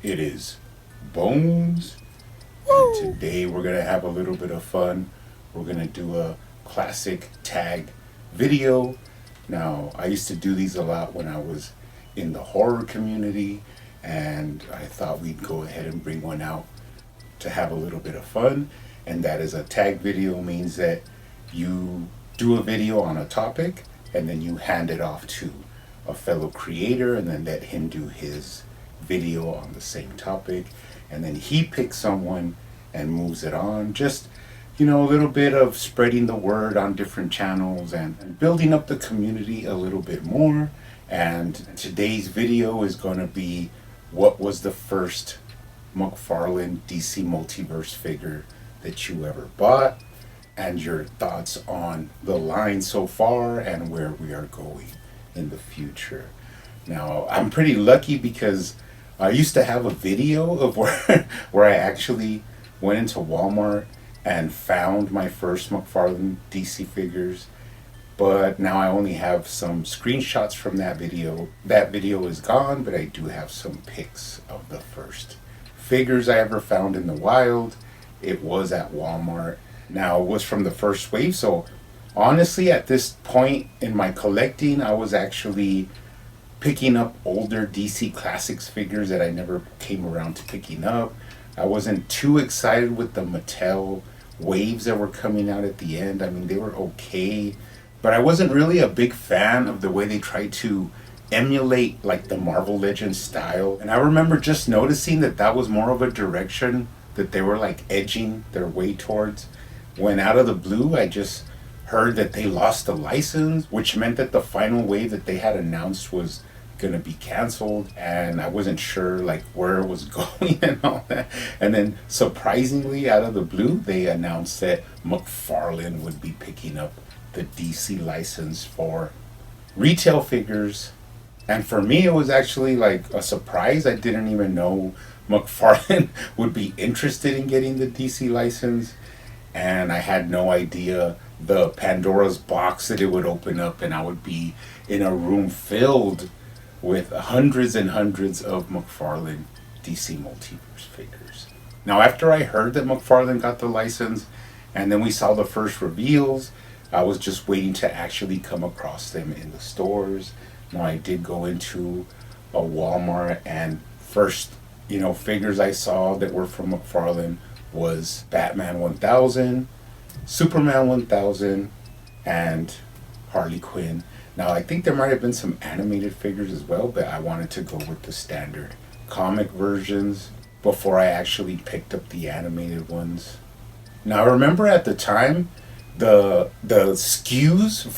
It is Bones, and today we're gonna have a little bit of fun. We're gonna do a classic tag video. Now, I used to do these a lot when I was in the horror community, and I thought we'd go ahead and bring one out to have a little bit of fun. And that is a tag video means that you do a video on a topic and then you hand it off to a fellow creator and then let him do his video on the same topic, and then he picks someone and moves it on. Just, a little bit of spreading the word on different channels and building up the community a little bit more. And today's video is going to be what was the first McFarlane DC Multiverse figure that you ever bought, and your thoughts on the line so far and where we are going in the future. Now, I'm pretty lucky because I used to have a video of where I actually went into Walmart and found my first McFarlane DC figures, but now I only have some screenshots from that video. That video is gone, but I do have some pics of the first figures I ever found in the wild. It was at Walmart. Now, it was from the first wave, so honestly, at this point in my collecting, I was actually picking up older DC Classics figures that I never came around to picking up. I wasn't too excited with the Mattel waves that were coming out at the end. I mean, they were okay, but I wasn't really a big fan of the way they tried to emulate like the Marvel Legends style. And I remember just noticing that that was more of a direction that they were like edging their way towards, when out of the blue I just heard that they lost the license, which meant that the final wave that they had announced was gonna be canceled, and I wasn't sure like where it was going and all that. And then surprisingly, out of the blue, they announced that McFarlane would be picking up the DC license for retail figures. And for me, it was actually like a surprise. I didn't even know McFarlane would be interested in getting the DC license, and I had no idea the Pandora's box that it would open up, and I would be in a room filled with hundreds and hundreds of McFarlane DC Multiverse figures. Now, after I heard that McFarlane got the license, and then we saw the first reveals, I was just waiting to actually come across them in the stores. Now, I did go into a Walmart, and first, figures I saw that were from McFarlane was Batman 1000, Superman 1000, and Harley Quinn. Now, I think there might have been some animated figures as well, but I wanted to go with the standard comic versions before I actually picked up the animated ones. Now, I remember at the time, the SKUs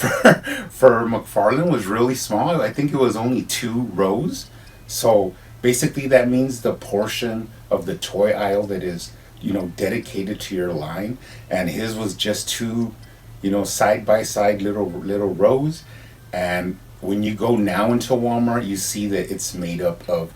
for McFarlane was really small. I think it was only 2 rows. So basically that means the portion of the toy aisle that is dedicated to your line, and his was just 2 side by side little rows. And when you go now into Walmart, you see that it's made up of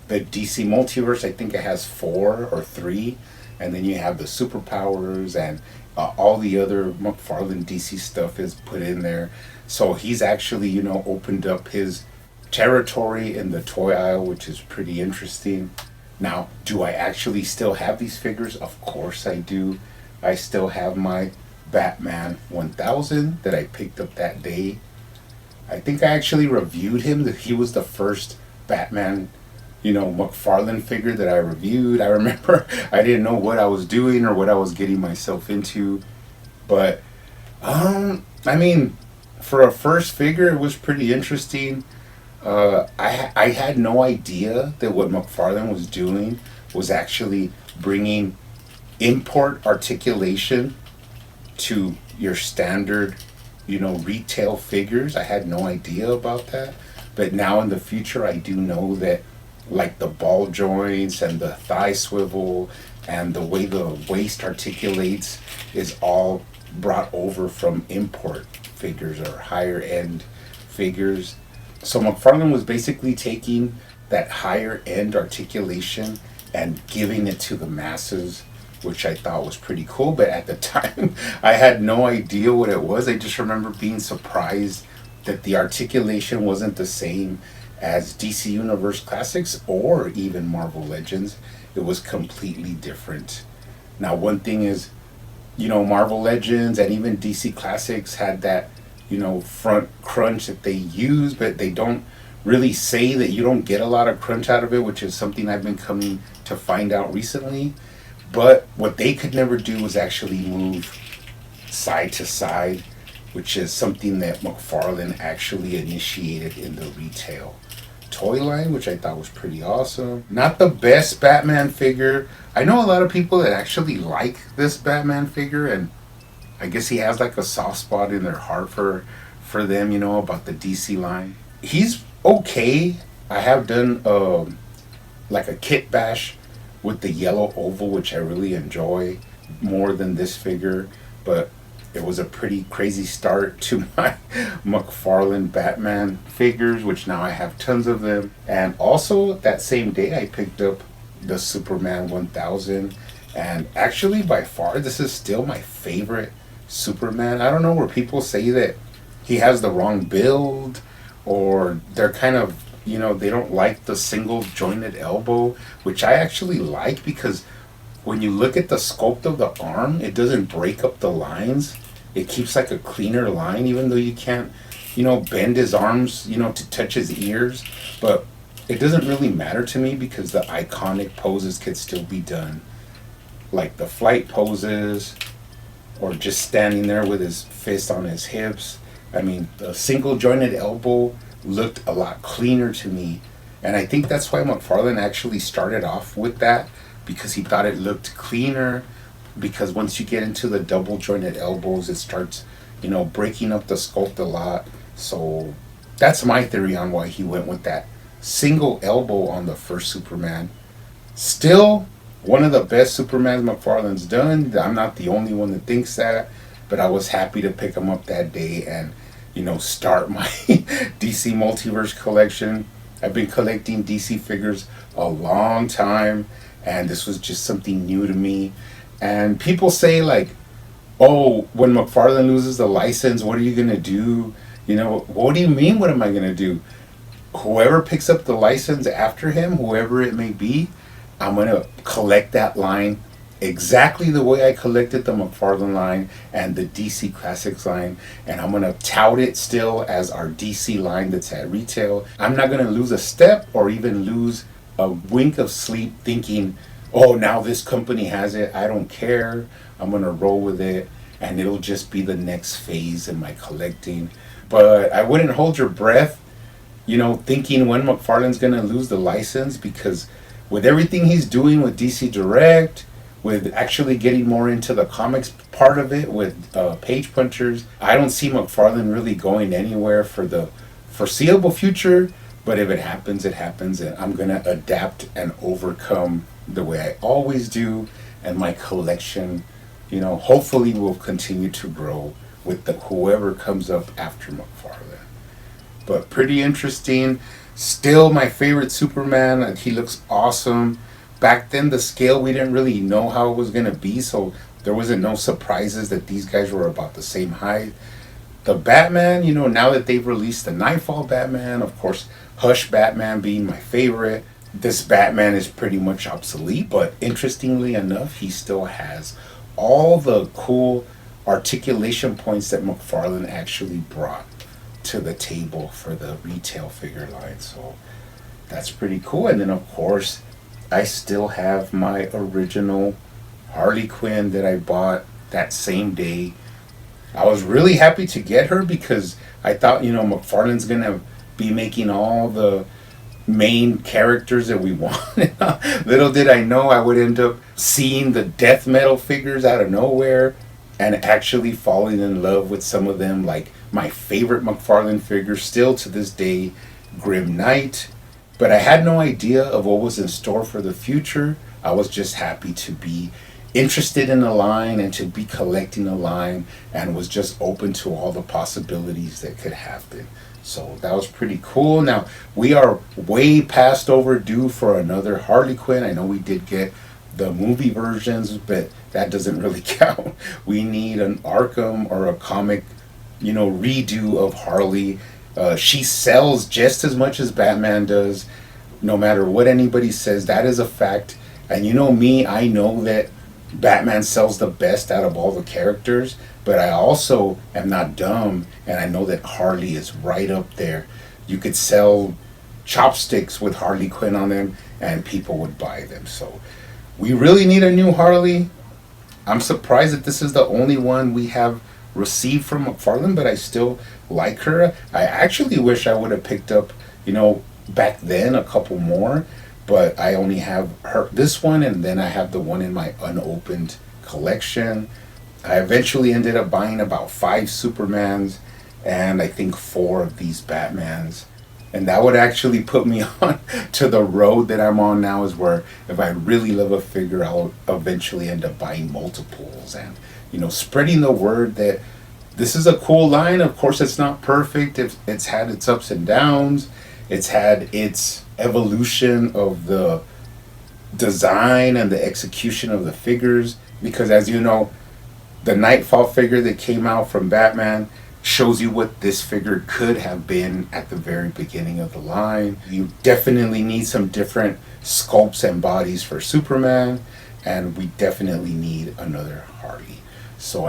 the DC Multiverse. I think it has 4 or 3, and then you have the superpowers, and all the other McFarlane DC stuff is put in there. So he's actually opened up his territory in the toy aisle, which is pretty interesting. Now, do I actually still have these figures? Of course I do. I still have my Batman 1000 that I picked up that day. I think I actually reviewed him, that he was the first Batman, McFarlane figure that I reviewed. I remember I didn't know what I was doing or what I was getting myself into. But, I mean, for a first figure, it was pretty interesting. I had no idea that what McFarlane was doing was actually bringing import articulation to your standard, retail figures. I had no idea about that. But now in the future, I do know that like the ball joints and the thigh swivel and the way the waist articulates is all brought over from import figures or higher end figures. So McFarlane was basically taking that higher end articulation and giving it to the masses, which I thought was pretty cool. But at the time, I had no idea what it was. I just remember being surprised that the articulation wasn't the same as DC Universe Classics or even Marvel Legends. It was completely different. Now, one thing is, Marvel Legends and even DC Classics had that, front crunch that they use, but they don't really say that you don't get a lot of crunch out of it, which is something I've been coming to find out recently. But what they could never do was actually move side to side, which is something that McFarlane actually initiated in the retail toy line, which I thought was pretty awesome. Not the best Batman figure. I know a lot of people that actually like this Batman figure, and I guess he has like a soft spot in their heart for them, about the DC line. He's okay. I have done like a kit bash with the yellow oval, which I really enjoy more than this figure, but it was a pretty crazy start to my McFarlane Batman figures, which now I have tons of them. And also that same day I picked up the Superman 1000, and actually by far this is still my favorite Superman. I don't know, where people say that he has the wrong build, or they're kind of, they don't like the single jointed elbow, which I actually like, because when you look at the sculpt of the arm, it doesn't break up the lines. It keeps like a cleaner line, even though you can't, bend his arms, to touch his ears. But it doesn't really matter to me, because the iconic poses could still be done. Like the flight poses, or just standing there with his fist on his hips. I mean, the single jointed elbow looked a lot cleaner to me. And I think that's why McFarlane actually started off with that, because he thought it looked cleaner. Because once you get into the double jointed elbows, it starts, breaking up the sculpt a lot. So that's my theory on why he went with that single elbow on the first Superman. Still, one of the best Supermans McFarlane's done. I'm not the only one that thinks that, but I was happy to pick him up that day and, start my DC Multiverse collection. I've been collecting DC figures a long time, and this was just something new to me. And people say, like, oh, when McFarlane loses the license, what are you going to do? What do you mean, what am I going to do? Whoever picks up the license after him, whoever it may be, I'm going to collect that line exactly the way I collected the McFarlane line and the DC Classics line. And I'm going to tout it still as our DC line that's at retail. I'm not going to lose a step or even lose a wink of sleep thinking, oh, now this company has it, I don't care, I'm going to roll with it, and it'll just be the next phase in my collecting. But I wouldn't hold your breath, thinking when McFarlane's going to lose the license, because with everything he's doing with DC Direct, with actually getting more into the comics part of it, with page punchers, I don't see McFarlane really going anywhere for the foreseeable future. But if it happens, it happens, and I'm going to adapt and overcome the way I always do, and my collection, hopefully will continue to grow with whoever comes up after McFarlane. But pretty interesting. Still my favorite Superman, and he looks awesome. Back then, the scale, we didn't really know how it was going to be, so there wasn't no surprises that these guys were about the same height. The Batman, now that they've released the Nightfall Batman, of course, Hush Batman being my favorite, this Batman is pretty much obsolete, but interestingly enough, he still has all the cool articulation points that McFarlane actually brought to the table for the retail figure line. So that's pretty cool. And then, of course, I still have my original Harley Quinn that I bought that same day. I was really happy to get her, because I thought, McFarlane's going to be making all the main characters that we want. Little did I know I would end up seeing the death metal figures out of nowhere and actually falling in love with some of them, like my favorite McFarlane figure still to this day, Grim Knight. But I had no idea of what was in store for the future. I was just happy to be interested in the line and to be collecting a line, and was just open to all the possibilities that could happen. So that was pretty cool. Now, we are way past overdue for another Harley Quinn. I know we did get the movie versions, but that doesn't really count. We need an Arkham or a comic, redo of Harley. She sells just as much as Batman does, no matter what anybody says. That is a fact. And you know me, I know that Batman sells the best out of all the characters, but I also am not dumb, and I know that Harley is right up there. You could sell chopsticks with Harley Quinn on them, and people would buy them. So we really need a new Harley. I'm surprised that this is the only one we have received from McFarlane, but I still like her. I actually wish I would have picked up, back then a couple more, but I only have her this one, and then I have the one in my unopened collection. I eventually ended up buying about 5 Supermans and I think 4 of these Batmans. And that would actually put me on to the road that I'm on now, is where if I really love a figure, I'll eventually end up buying multiples and, spreading the word that this is a cool line. Of course, it's not perfect. It's had its ups and downs. It's had its evolution of the design and the execution of the figures. Because as you know, the Nightfall figure that came out from Batman shows you what this figure could have been at the very beginning of the line. You definitely need some different sculpts and bodies for Superman, and we definitely need another Harley. So,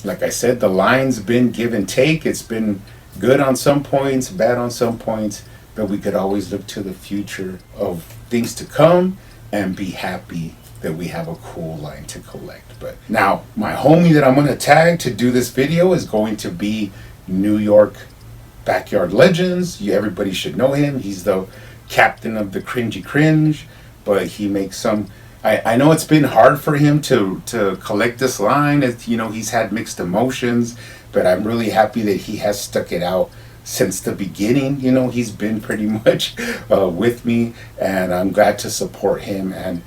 like I said, the line's been give and take. It's been good on some points, bad on some points, but we could always look to the future of things to come and be happy that we have a cool line to collect. But now, my homie that I'm going to tag to do this video is going to be New York Backyard Legends. Everybody should know him. He's the captain of the Cringy Cringe, but he makes some... I know it's been hard for him to collect this line. He's had mixed emotions, but I'm really happy that he has stuck it out since the beginning. He's been pretty much with me, and I'm glad to support him. And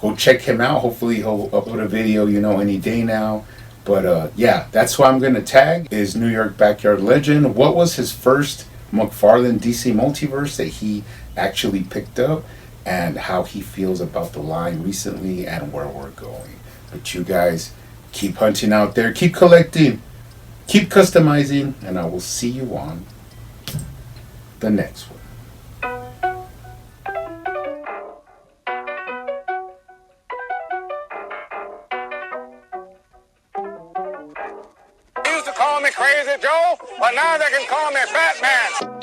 go check him out. Hopefully he'll upload a video, any day now. But yeah, that's who I'm going to tag, is New York Backyard Legend. What was his first McFarlane DC Multiverse that he actually picked up, and how he feels about the line recently and where we're going. But you guys, keep hunting out there, keep collecting, keep customizing, and I will see you on the next one. They used to call me Crazy Joe, but now they can call me Batman.